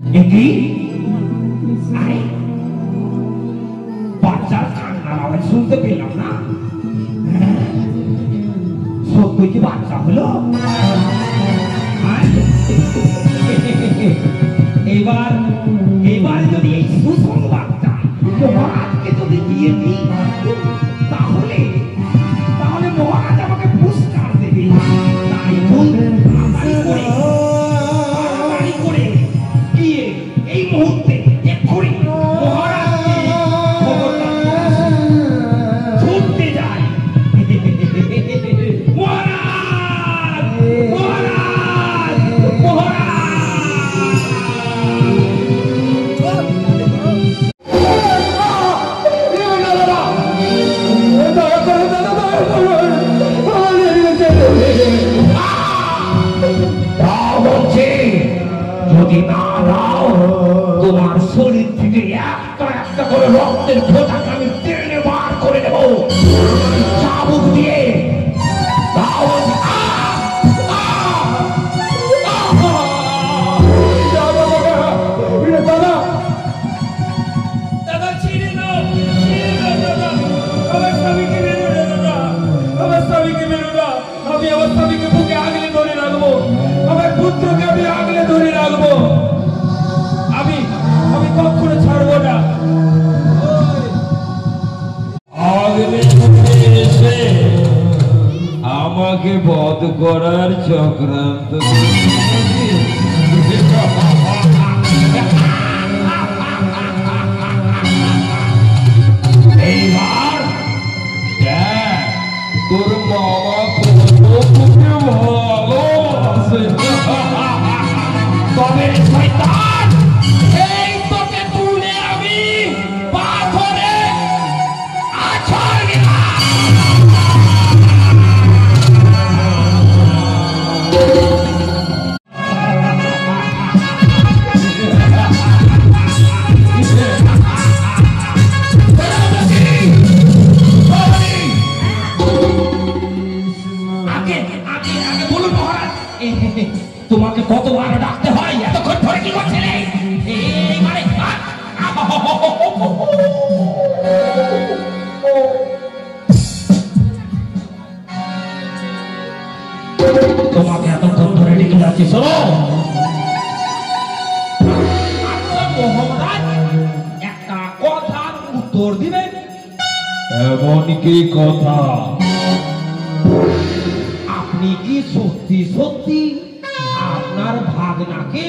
একি আরে বাচ্চার কান্নার আওয়াজ শুনতে পেলাম না। সত্যি কি বাচ্চা হলো? এবার এবার যদি এই সুসংবাদটা মহারাজকে যদি দিয়ে দিই তাহলে তাহলে মহারাজ আমাকে পুরস্কার দেবে। তাই তাড়াতাড়ি করে গিয়ে এই মুহূর্তে এক্ষুনি মহারাজকে খবরটা ছুটতে যাই। মহারাজ মহারাজ মহারাজ যদি না দাও তোমার শরীর থেকে একটা একটা করে রক্তের ফোঁটাকে আমি টেনে বার করে দেব চাবুক দিয়ে। আমি আমার স্বামীকে বুকে আগলে ধরে রাখবো, আমার পুত্রকে আমি আগলে ধরে রাখবো, আমি আমি কখনো ছাড়বো না। আগলে এসে আমাকে বধ করার চক্রান্ত এইবার তোর মামা তবে শয়তান এই তোকে তুলে আমি পাথরে আছাড় দিলাম। বলুন মহারাজ তোমাকে কতবার ডাকতে হয়, এতক্ষণ ধরে কি করছিলে? তোমাকে এতক্ষণ ধরে ডেকে যাচ্ছি, শোনো। আচ্ছা মহারাজ একটা কথার উত্তর দিবেন। এমন কি কথা? আপনি কি সত্যি সত্যি আপনার ভাগনাকে